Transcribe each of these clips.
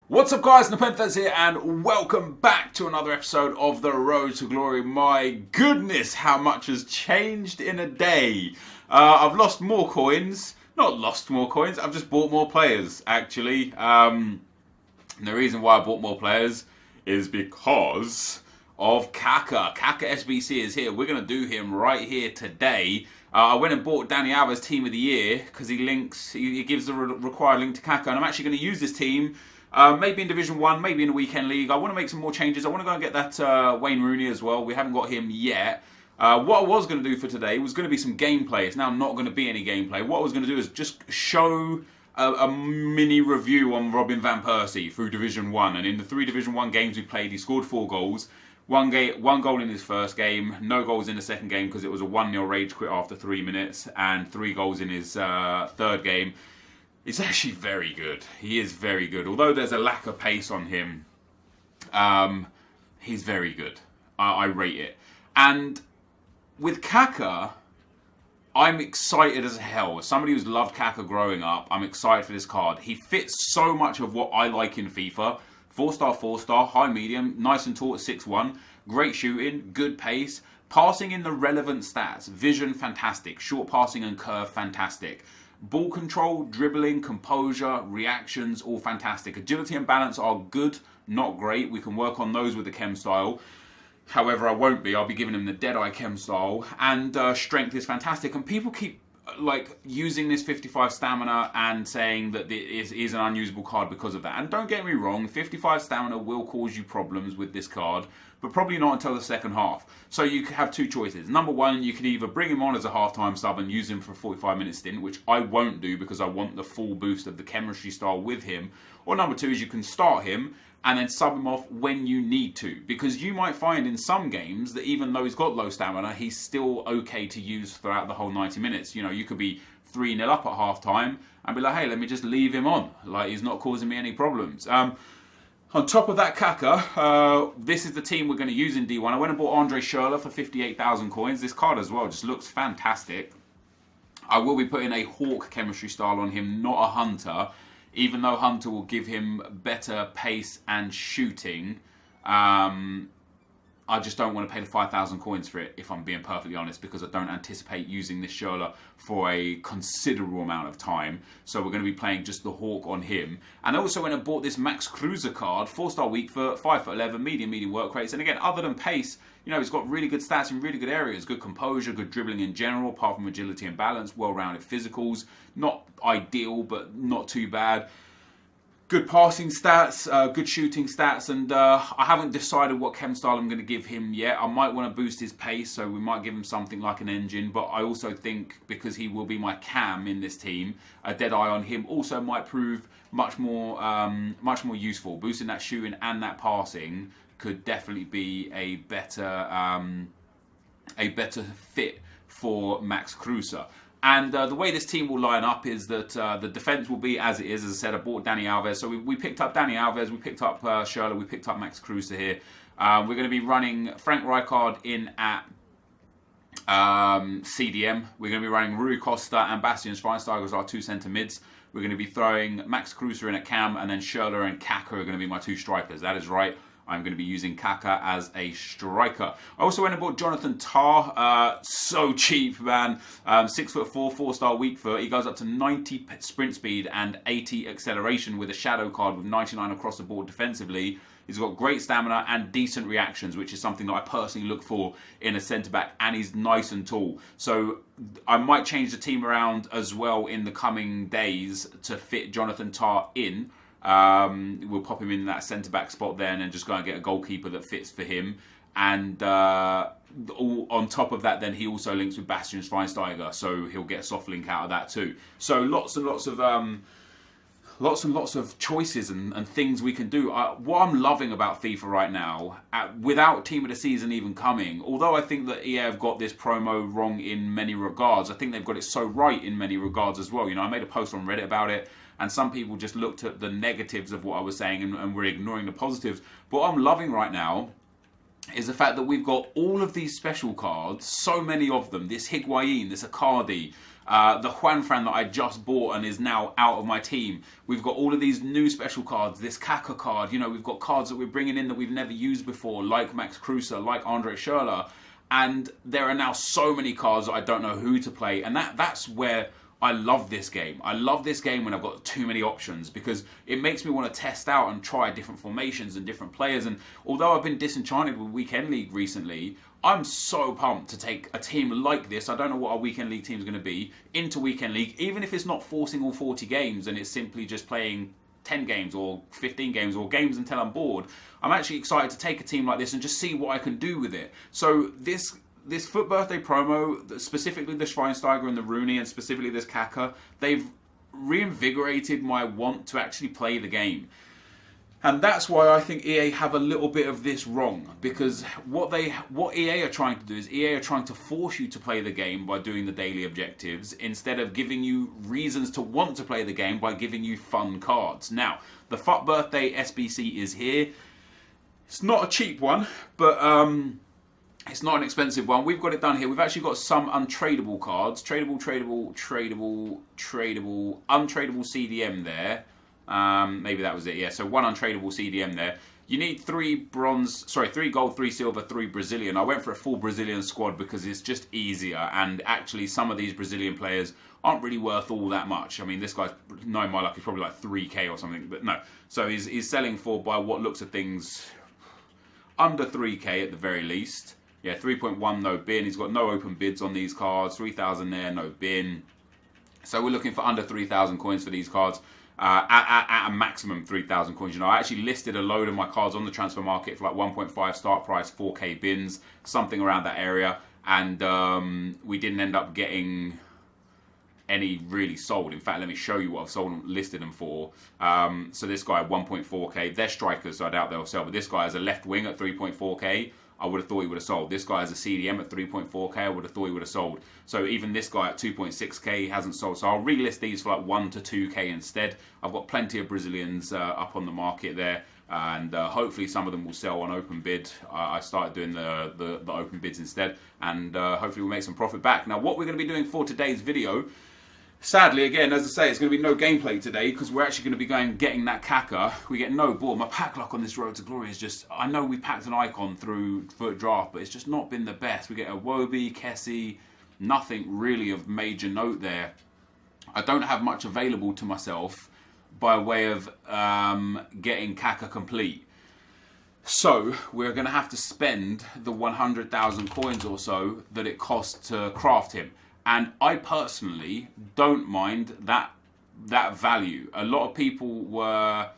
What's up guys, NepentheZ here and welcome back to another episode of The Road to Glory. My goodness, how much has changed in a day. I've lost more coins. Not lost more coins, I've just bought more players actually. And the reason why I bought more players is because of Kaka. Kaka SBC is here. We're going to do him right here today. I went and bought Dani Alves Team of the Year because he gives the required link to Kaka, and I'm actually going to use this team. Maybe in Division 1, maybe in the Weekend League. I want to make some more changes. I want to go and get that Wayne Rooney as well. We haven't got him yet. What I was going to do for today was going to be some gameplay. It's now not going to be any gameplay. What I was going to do is just show a mini review on Robin Van Persie through Division 1. And in the 3 Division 1 games we played, he scored 4 goals. One goal in his first game, no goals in the second game because it was a 1-0 rage quit after 3 minutes, and 3 goals in his third game. He's actually very good. He is very good. Although there's a lack of pace on him, he's very good. I rate it. And with Kaka, I'm excited as hell. As somebody who's loved Kaka growing up, I'm excited for this card. He fits so much of what I like in FIFA. 4-star, 4-star, high medium, nice and tall at 6'1", great shooting, good pace, passing in the relevant stats, vision fantastic, short passing and curve fantastic. Ball control, dribbling, composure, reactions, all fantastic. Agility and balance are good, not great. We can work on those with the chem style. However, I won't be. I'll be giving him the Deadeye chem style. And strength is fantastic. And people keep using this 55 stamina and saying that it is an unusable card because of that. And don't get me wrong, 55 stamina will cause you problems with this card, but probably not until the second half. So you have 2 choices. Number 1, you could either bring him on as a half-time sub and use him for a 45-minute stint, which I won't do because I want the full boost of the chemistry style with him. Or number 2 is you can start him and then sub him off when you need to. Because you might find in some games that even though he's got low stamina, he's still okay to use throughout the whole 90 minutes. You know, you could be 3-0 up at half-time and be like, hey, let me just leave him on. Like, he's not causing me any problems. On top of that, Kaka, this is the team we're going to use in D1. I went and bought Andre Schürrle for 58,000 coins. This card as well just looks fantastic. I will be putting a Hawk chemistry style on him, not a Hunter. Even though Hunter will give him better pace and shooting, I just don't want to pay the 5,000 coins for it, if I'm being perfectly honest, because I don't anticipate using this Schürrle for a considerable amount of time. So we're going to be playing just the Hawk on him. And I also went and bought this Max Kruse card, 4-star weak foot, 5'11", medium work rates. And again, other than pace, you know, he's got really good stats in really good areas. Good composure, good dribbling in general, apart from agility and balance, well-rounded physicals. Not ideal, but not too bad. Good passing stats, good shooting stats, and I haven't decided what chem style I'm going to give him yet. I might want to boost his pace, so we might give him something like an engine, but I also think, because he will be my cam in this team, a Deadeye on him also might prove much more useful. Boosting that shooting and that passing could definitely be a better fit for Max Kruse. And the way this team will line up is that the defence will be as it is. As I said, I bought Dani Alves. So we picked up Dani Alves, we picked up Schürrle, we picked up Max Kruse here. We're going to be running Frank Rijkaard in at CDM. We're going to be running Rui Costa and Bastian Schweinsteiger as our 2 centre mids. We're going to be throwing Max Kruse in at cam, and then Schürrle and Kaka are going to be my 2 strikers. That is right. I'm going to be using Kaka as a striker. I also went and bought Jonathan Tah. So cheap, man. 6'4", 4-star weak foot. He goes up to 90 sprint speed and 80 acceleration with a shadow card with 99 across the board defensively. He's got great stamina and decent reactions, which is something that I personally look for in a centre-back, and he's nice and tall. So I might change the team around as well in the coming days to fit Jonathan Tah in. We'll pop him in that centre-back spot there and then just go and get a goalkeeper that fits for him. And on top of that, then he also links with Bastian Schweinsteiger, so he'll get a soft link out of that too. So lots and lots of choices and things we can do. What I'm loving about FIFA right now, without Team of the Season even coming, although I think that EA have got this promo wrong in many regards, I think they've got it so right in many regards as well. You know, I made a post on Reddit about it, and some people just looked at the negatives of what I was saying and were ignoring the positives. But what I'm loving right now is the fact that we've got all of these special cards, so many of them. This Higuain, this Icardi, the Juanfran that I just bought and is now out of my team. We've got all of these new special cards, this Kaka card. You know, we've got cards that we're bringing in that we've never used before, like Max Kruse, like Andre Schürrle. And there are now so many cards that I don't know who to play. And that's where I love this game. I love this game when I've got too many options, because it makes me want to test out and try different formations and different players. And although I've been disenchanted with Weekend League recently, I'm so pumped to take a team like this. I don't know what our Weekend League team is going to be into Weekend League, even if it's not forcing all 40 games and it's simply just playing 10 games or 15 games or games until I'm bored. I'm actually excited to take a team like this and just see what I can do with it. So this FUT birthday promo, specifically the Schweinsteiger and the Rooney, and specifically this Kaka, they've reinvigorated my want to actually play the game. And that's why I think EA have a little bit of this wrong, because what EA are trying to do is EA are trying to force you to play the game by doing the daily objectives, instead of giving you reasons to want to play the game by giving you fun cards. Now, the FUT birthday SBC is here. It's not a cheap one, but it's not an expensive one. We've got it done here. We've actually got some untradeable cards. Tradable, untradeable CDM there. Maybe that was it, yeah. So one untradeable CDM there. You need 3 gold, 3 silver, 3 Brazilian. I went for a full Brazilian squad because it's just easier, and actually some of these Brazilian players aren't really worth all that much. I mean, this guy's, knowing my luck, he's probably like 3k or something, but no. So he's selling for, by what looks of things, under 3k at the very least. Yeah, 3.1 no bin. He's got no open bids on these cards. 3,000 there, no bin. So we're looking for under 3,000 coins for these cards. At a maximum 3,000 coins. You know, I actually listed a load of my cards on the transfer market for like 1.5 start price, 4k bins, something around that area. And we didn't end up getting any really sold. In fact, let me show you what I've sold and listed them for. So this guy, 1.4k. They're strikers, so I doubt they'll sell. But this guy has a left wing at 3.4k. I would have thought he would have sold. This guy has a CDM at 3.4k. I would have thought he would have sold. So even this guy at 2.6k hasn't sold. So I'll relist these for like 1 to 2k instead. I've got plenty of Brazilians up on the market there, and hopefully some of them will sell on open bid. I started doing the open bids instead, and hopefully we'll make some profit back. Now, what we're going to be doing for today's video, sadly, again, as I say, it's going to be no gameplay today, because we're actually going to be getting that Kaka. We get no ball. My pack luck on this Road to Glory is just, I know we packed an icon through for a draft, but it's just not been the best. We get a Wobie, Kessie, nothing really of major note there. I don't have much available to myself by way of getting Kaka complete. So we're going to have to spend the 100,000 coins or so that it costs to craft him. And I personally don't mind that value. A lot of people were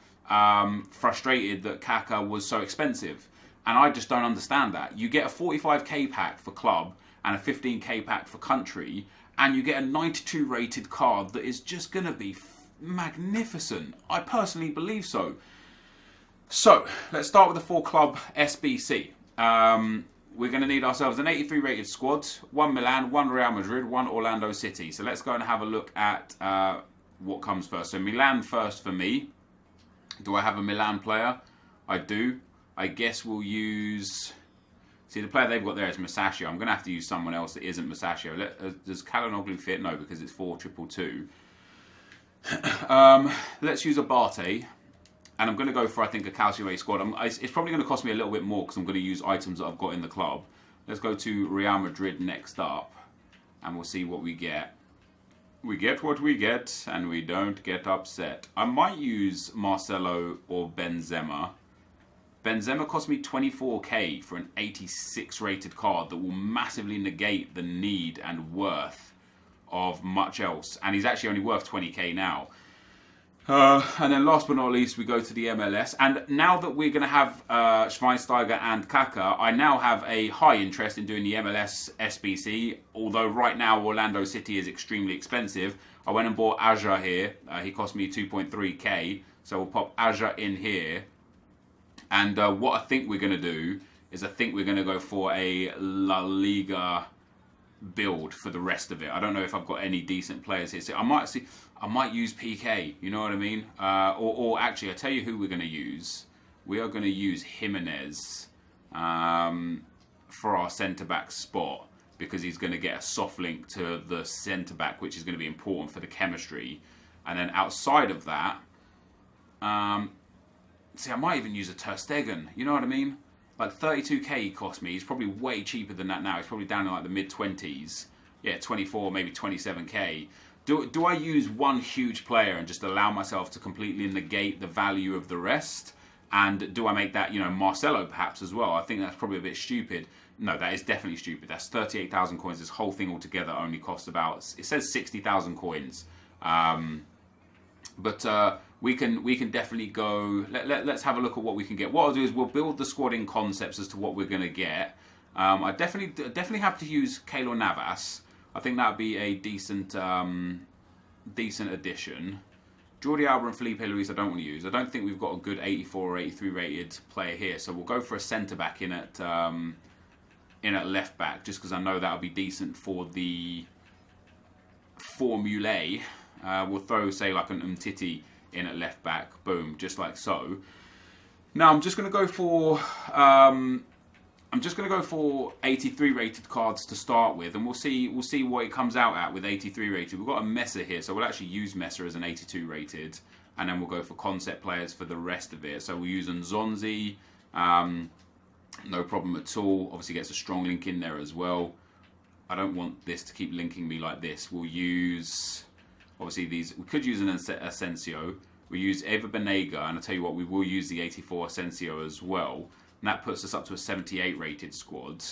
frustrated that Kaka was so expensive, and I just don't understand that. You get a 45k pack for club and a 15k pack for country, and you get a 92 rated card that is just going to be magnificent. I personally believe so. So let's start with the 4 club SBC. We're going to need ourselves an 83 rated squad, 1 Milan, 1 Real Madrid, 1 Orlando City. So let's go and have a look at what comes first. So Milan first for me. Do I have a Milan player? I do. I guess we'll use... See, the player they've got there is Masaccio. I'm going to have to use someone else that isn't Masaccio. Does Kalinoglu fit? No, because it's 4-2-2-2. Let's use Abate. And I'm going to go for, I think, a Calcio squad. It's probably going to cost me a little bit more because I'm going to use items that I've got in the club. Let's go to Real Madrid next up. And we'll see what we get. We get what we get, and we don't get upset. I might use Marcelo or Benzema. Benzema cost me 24k for an 86 rated card that will massively negate the need and worth of much else. And he's actually only worth 20k now. And then last but not least, we go to the MLS. And now that we're going to have Schweinsteiger and Kaka, I now have a high interest in doing the MLS SBC. Although right now Orlando City is extremely expensive. I went and bought Aja here. He cost me 2.3k. So we'll pop Aja in here. And what I think we're going to do is I think we're going to go for a La Liga build for the rest of it. I don't know if I've got any decent players here. So I might use PK, you know what I mean? Or actually, I'll tell you who we're going to use. We are going to use Jimenez for our centre-back spot, because he's going to get a soft link to the centre-back, which is going to be important for the chemistry. And then outside of that, see, I might even use a Ter Stegen, you know what I mean? Like 32k he cost me. He's probably way cheaper than that now. He's probably down in like the mid-20s. Yeah, 24, maybe 27k. Do I use one huge player and just allow myself to completely negate the value of the rest? And do I make that, you know, Marcelo perhaps as well? I think that's probably a bit stupid. No, that is definitely stupid. That's 38,000 coins. This whole thing altogether only costs about, it says 60,000 coins. But we can definitely go. Let's have a look at what we can get. What I'll do is we'll build the squad in concepts as to what we're going to get. I definitely have to use Keylor Navas. I think that would be a decent addition. Jordi Alba and Felipe Luis I don't want to use. I don't think we've got a good 84 or 83 rated player here, so we'll go for a centre back in at left back, just because I know that'll be decent for the formulae. We'll throw, say, like an Umtiti in at left back, boom, just like so. Now I'm just going to go for 83 rated cards to start with, and we'll see what it comes out at with 83 rated. We've got a Messer here, so we'll actually use Messer as an 82 rated, and then we'll go for concept players for the rest of it. So we'll use Nzonzi, no problem at all. Obviously gets a strong link in there as well. I don't want this to keep linking me like this. We'll use, obviously these, we could use an Asensio. We use Eva Banega, and I'll tell you what, we will use the 84 Asensio as well. And that puts us up to a 78 rated squad.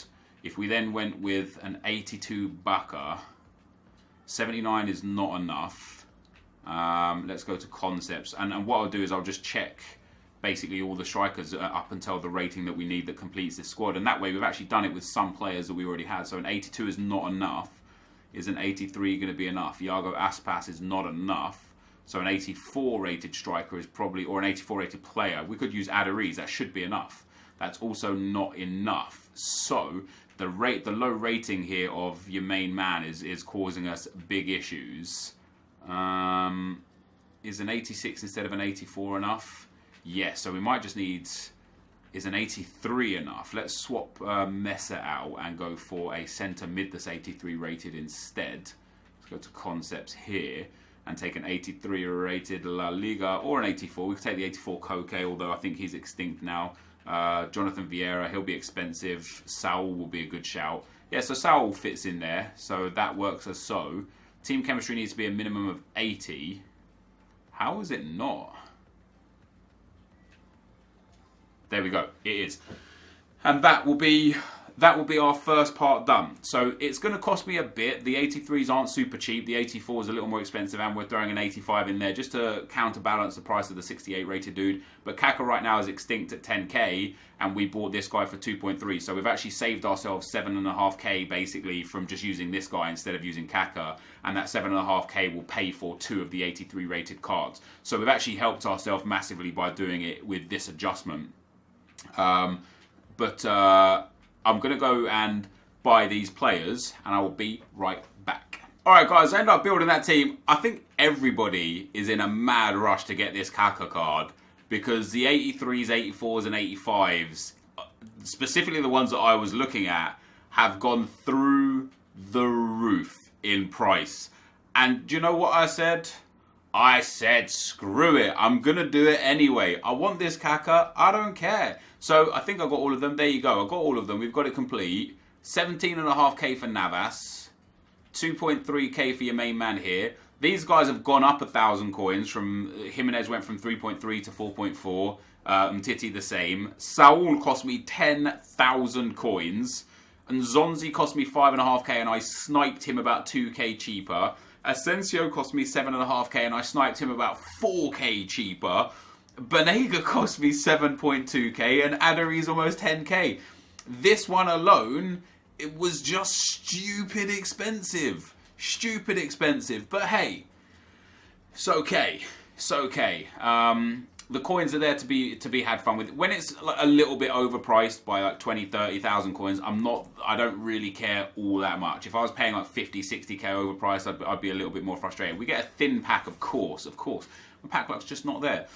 If we then went with an 82 Baka, 79 is not enough. Let's go to concepts. And what I'll do is I'll just check basically all the strikers up until the rating that we need that completes this squad. And that way we've actually done it with some players that we already had. So an 82 is not enough. Is an 83 going to be enough? Iago Aspas is not enough. So an 84 rated striker is probably, or an 84 rated player. We could use Adariz, that should be enough. That's also not enough. So the low rating here of your main man is causing us big issues. Is an 86 instead of an 84 enough? Yes, so we might just need, is an 83 enough? Let's swap Messer out and go for a centre mid that's 83 rated instead. Let's go to concepts here and take an 83 rated La Liga or an 84. We could take the 84 Koke, although I think he's extinct now. Jonathan Vieira, he'll be expensive. Saul will be a good shout. Yeah, so Saul fits in there, so that works as so. Team chemistry needs to be a minimum of 80. How is it not? There we go, it is. And that will be our first part done. So it's going to cost me a bit. The 83s aren't super cheap. The 84 is a little more expensive, and we're throwing an 85 in there just to counterbalance the price of the 68 rated dude. But Kaka right now is extinct at 10k, and we bought this guy for 2.3. So we've actually saved ourselves 7.5k basically from just using this guy instead of using Kaka. And that 7.5k will pay for 2 of the 83 rated cards. So we've actually helped ourselves massively by doing it with this adjustment. I'm going to go and buy these players, and I will be right back. Alright guys, I ended up building that team. I think everybody is in a mad rush to get this Kaka card, because the 83s, 84s and 85s, specifically the ones that I was looking at, have gone through the roof in price. And do you know what I said? I said, screw it. I'm going to do it anyway. I want this Kaka. I don't care. So I think I got all of them. There you go. I got all of them. We've got it complete. 17.5k for Navas. 2.3k for your main man here. These guys have gone up 1,000 coins. From Jimenez went from 3.3 to 4.4. Umtiti the same. Saul cost me 10,000 coins. And Zonzi cost me 5.5k, and I sniped him about 2k cheaper. Asensio cost me 7.5k, and I sniped him about 4k cheaper. Banega cost me 7.2k, and Adari's almost 10k. This one alone, it was just stupid expensive. Stupid expensive. But hey, it's okay. It's okay. The coins are there to be had fun with. When it's like a little bit overpriced by like 20, 30,000 coins, I don't really care all that much. If I was paying like 50, 60k overpriced, I'd be a little bit more frustrated. We get a thin pack, of course. My pack luck's just not there.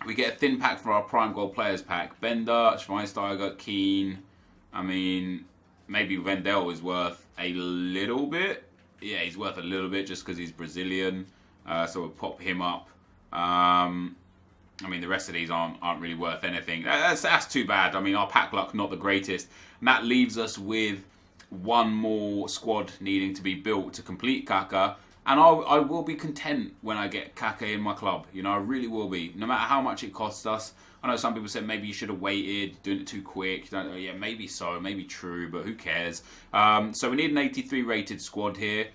We get a thin pack for our Prime Gold Players pack. Bender, Schweinsteiger, Keane. I mean, maybe Vendel is worth a little bit. Yeah, he's worth a little bit just because he's Brazilian. So we'll pop him up. I mean, the rest of these aren't really worth anything. That's too bad. I mean, our pack luck not the greatest. And that leaves us with one more squad needing to be built to complete Kaka. And I will be content when I get Kaka in my club. You know, I really will be. No matter how much it costs us. I know some people said maybe you should have waited, doing it too quick. Yeah, maybe so, maybe true, but who cares? So we need an 83 rated squad here.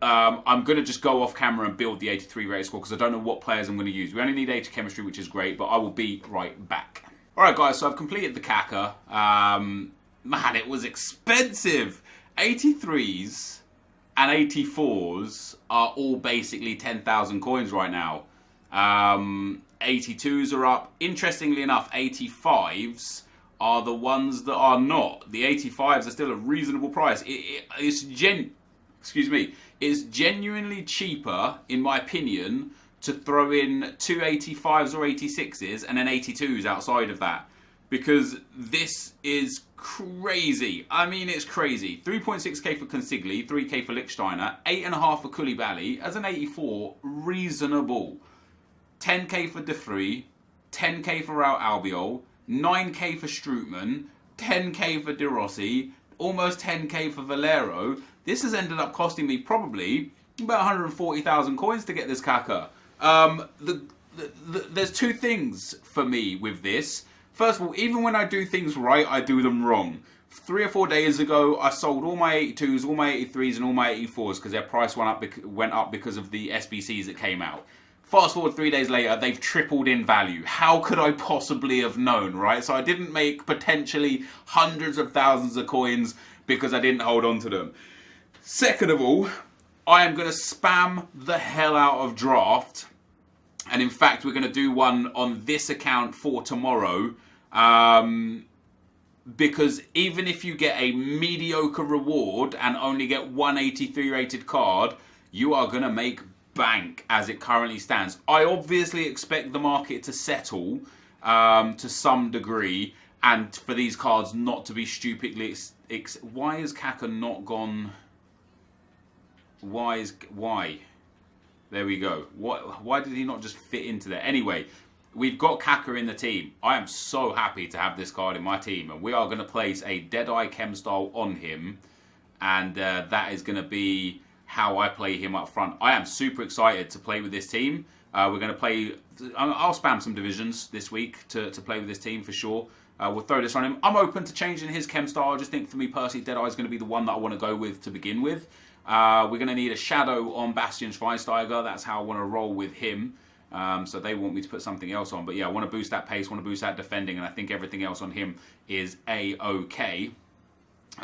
I'm going to just go off camera and build the 83 rated squad because I don't know what players I'm going to use. We only need 80 chemistry, which is great, but I will be right back. Alright guys, so I've completed the Kaka. Man, it was expensive. 83s and 84s are all basically 10,000 coins right now. 82s are up. Interestingly enough, 85s are the ones that are not. The 85s are still a reasonable price. It's genuinely cheaper, in my opinion, to throw in two 85s or 86s and then 82s outside of that. Because this is crazy. I mean, it's crazy. 3.6k for Consigli, 3k for Lichtsteiner, 8.5 for Koulibaly. As an 84, reasonable. 10k for De Vrij, 10k for Albiol, 9k for Strootman, 10k for De Rossi, almost 10k for Valero. This has ended up costing me probably about 140,000 coins to get this Kaka. There's two things for me with this. First of all, even when I do things right, I do them wrong. 3 or 4 days ago, I sold all my 82s, all my 83s, and all my 84s because their price went up because of the SBCs that came out. Fast forward 3 days later, they've tripled in value. How could I possibly have known, right? So I didn't make potentially hundreds of thousands of coins because I didn't hold on to them. Second of all, I am going to spam the hell out of draft. And in fact, we're going to do one on this account for tomorrow. Because even if you get a mediocre reward and only get 183 rated card, you are going to make bank as it currently stands. I obviously expect the market to settle to some degree and for these cards not to be stupidly... Why is Kaka not gone... Why? There we go. Why did he not just fit into there? Anyway, we've got Kaka in the team. I am so happy to have this card in my team. And we are going to place a Deadeye Chem style on him. And that is going to be how I play him up front. I am super excited to play with this team. We're going to play... I'll spam some divisions this week to play with this team for sure. We'll throw this on him. I'm open to changing his chem style. I just think for me personally, Deadeye is going to be the one that I want to go with to begin with. We're going to need a shadow on Bastian Schweinsteiger. That's how I want to roll with him. So they want me to put something else on. But yeah, I want to boost that pace, want to boost that defending, and I think everything else on him is A-OK.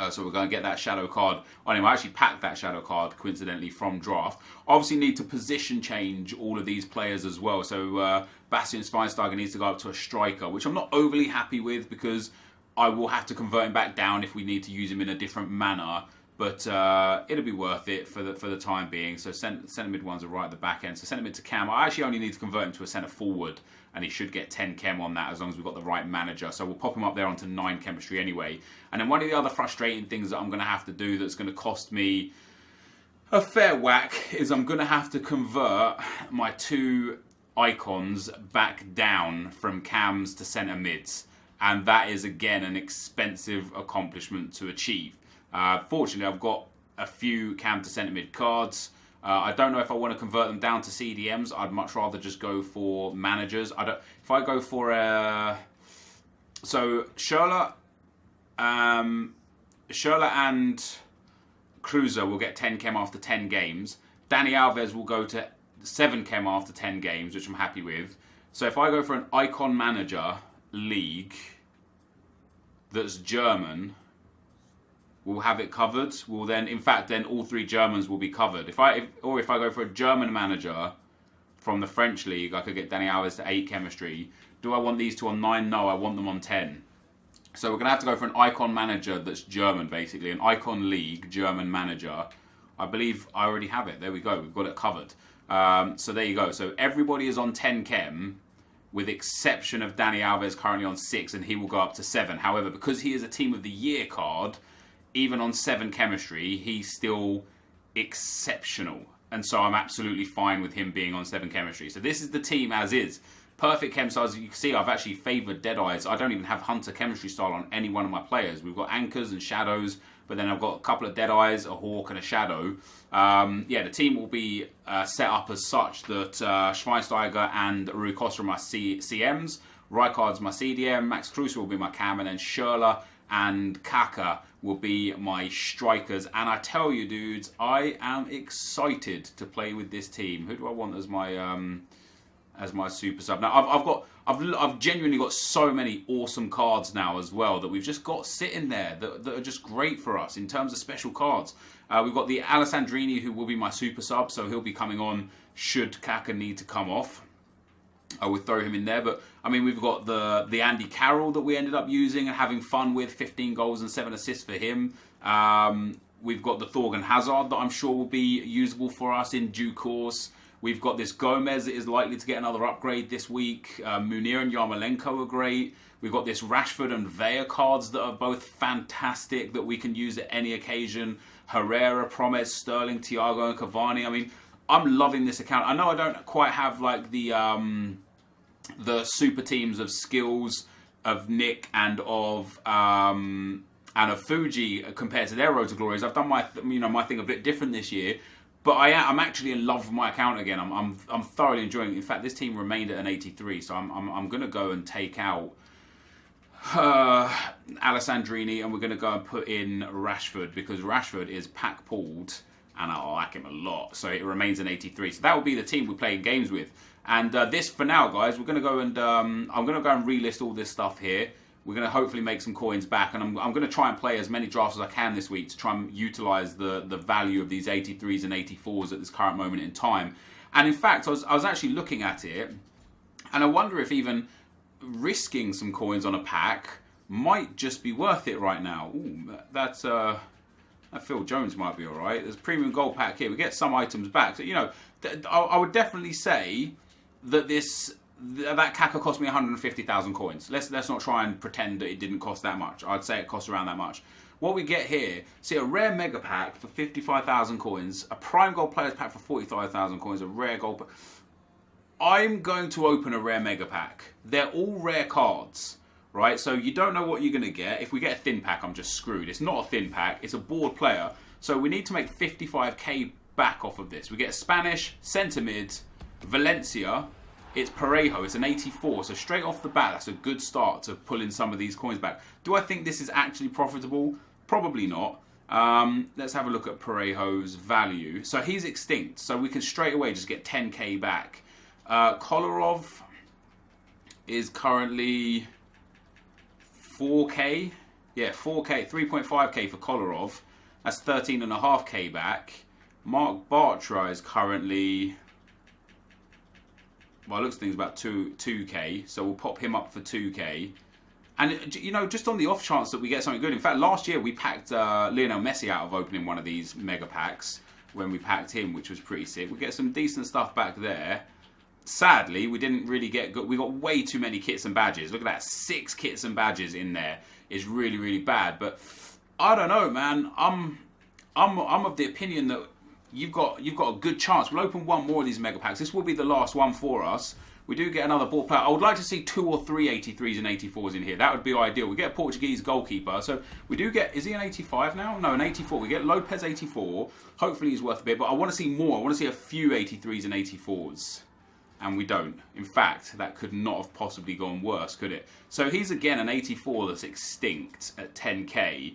So we're going to get that shadow card on him. I actually packed that shadow card, coincidentally, from draft. Obviously need to position change all of these players as well. So Bastian Schweinsteiger needs to go up to a striker, which I'm not overly happy with because I will have to convert him back down if we need to use him in a different manner. But it'll be worth it for the time being. So centre mid ones are right at the back end. So centre mid to cam. I actually only need to convert him to a centre forward. And he should get 10 chem on that as long as we've got the right manager. So we'll pop him up there onto 9 chemistry anyway. And then one of the other frustrating things that I'm going to have to do that's going to cost me a fair whack is I'm going to have to convert my 2 icons back down from cams to centre mids. And that is, again, an expensive accomplishment to achieve. Fortunately, I've got a few cam to centre mid cards. I don't know if I want to convert them down to CDMs. I'd much rather just go for managers. If I go for a... So, Schürrle and Cruiser will get 10 chem after 10 games. Dani Alves will go to 7 chem after 10 games, which I'm happy with. So if I go for an Icon Manager League that's German... we'll have it covered. We'll then, in fact, then all 3 Germans will be covered. If I go for a German manager from the French league, I could get Dani Alves to 8 chemistry. Do I want these 2 on 9? No, I want them on 10. So we're going to have to go for an icon manager that's German, basically. An icon league German manager. I believe I already have it. There we go. We've got it covered. So there you go. So everybody is on 10 chem. with exception of Dani Alves currently on 6, and he will go up to 7. However, because he is a Team of the Year card, even on 7 chemistry, he's still exceptional. And so I'm absolutely fine with him being on 7 chemistry. So this is the team as is. Perfect chem size. You can see I've actually favoured Deadeyes. I don't even have Hunter chemistry style on any one of my players. We've got Anchors and Shadows, but then I've got a couple of Deadeyes, a Hawk and a Shadow. The team will be set up as such that Schweinsteiger and Rui Costa are my CMs, Rijkaard's my CDM, Max Kruse will be my cam, and then Schürrle and Kaka will be my strikers. And I tell you, dudes, I am excited to play with this team. Who do I want as my super sub? Now I've genuinely got so many awesome cards now as well that we've just got sitting there that are just great for us in terms of special cards. We've got the Alessandrini, who will be my super sub, so he'll be coming on should Kaka need to come off. I would throw him in there, but I mean, we've got the Andy Carroll that we ended up using and having fun with, 15 goals and 7 assists for him. We've got the Thorgan Hazard that I'm sure will be usable for us in due course. We've got this Gomez that is likely to get another upgrade this week. Munir and Yarmolenko are great. We've got this Rashford and Vea cards that are both fantastic that we can use at any occasion. Herrera, Promes, Sterling, Thiago and Cavani. I mean, I'm loving this account. I know I don't quite have like the super teams of Skills, of Nick and of Fuji compared to their Road to Glories. I've done my thing a bit different this year. But I'm actually in love with my account again. I'm thoroughly enjoying it. In fact, this team remained at an 83, so I'm going to go and take out Alessandrini, and we're going to go and put in Rashford, because Rashford is pack pulled, and I like him a lot. So it remains an 83. So that will be the team we play games with. And this, for now, guys, we're going to go and I'm going to go and relist all this stuff here. We're going to hopefully make some coins back, and I'm going to try and play as many drafts as I can this week to try and utilise the value of these 83s and 84s at this current moment in time. And in fact, I was actually looking at it, and I wonder if even risking some coins on a pack might just be worth it right now. Ooh, that Phil Jones might be all right. There's a premium gold pack here. We get some items back. So, I would definitely say that that Kaka cost me 150,000 coins. Let's not try and pretend that it didn't cost that much. I'd say it cost around that much. What we get here, see a rare mega pack for 55,000 coins, a prime gold players pack for 45,000 coins, a rare gold. I'm going to open a rare mega pack. They're all rare cards, right? So you don't know what you're going to get. If we get a thin pack, I'm just screwed. It's not a thin pack. It's a board player. So we need to make 55k back off of this. We get a Spanish centre mid, Valencia. It's Parejo, it's an 84, so straight off the bat, that's a good start to pull in some of these coins back. Do I think this is actually profitable? Probably not. Let's have a look at Parejo's value. So he's extinct, so we can straight away just get 10k back. Kolarov is currently 4k. Yeah, 4k, 3.5k for Kolarov. That's 13.5k back. Mark Bartra is currently... Well, it looks like things about 2k, so we'll pop him up for 2k. And, just on the off chance that we get something good. In fact, last year we packed Lionel Messi out of opening one of these mega packs when we packed him, which was pretty sick. We get some decent stuff back there. Sadly, we didn't really get good. We got way too many kits and badges. Look at that, 6 kits and badges in there is really, really bad. But I don't know, man. I'm of the opinion that you've got a good chance. We'll open one more of these mega packs. This will be the last one for us. We do get another ball player. I would like to see 2 or 3 83s and 84s in here. That would be ideal. We get a Portuguese goalkeeper. So we do get... Is he an 85 now? No, an 84. We get Lopez 84. Hopefully he's worth a bit. But I want to see more. I want to see a few 83s and 84s. And we don't. In fact, that could not have possibly gone worse, could it? So he's again an 84 that's extinct at 10k.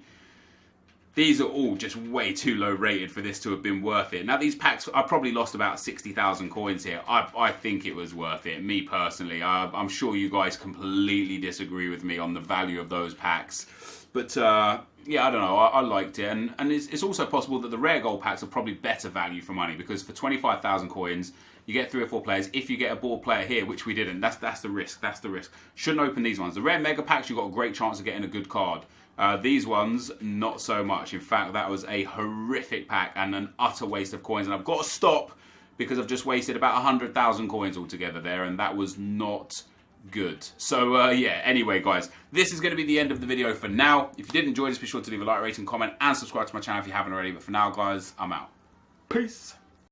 These are all just way too low rated for this to have been worth it. Now, these packs, I probably lost about 60,000 coins here. I think it was worth it, me personally. I'm sure you guys completely disagree with me on the value of those packs. But, yeah, I don't know. I liked it. And it's also possible that the rare gold packs are probably better value for money, because for 25,000 coins, you get 3 or 4 players. If you get a board player here, which we didn't, that's the risk. That's the risk. Shouldn't open these ones. The rare mega packs, you've got a great chance of getting a good card. These ones, not so much. In fact, that was a horrific pack and an utter waste of coins. And I've got to stop because I've just wasted about 100,000 coins altogether there. And that was not good. So, yeah, anyway, guys, this is going to be the end of the video for now. If you did enjoy this, be sure to leave a like, rating, comment, and subscribe to my channel if you haven't already. But for now, guys, I'm out. Peace.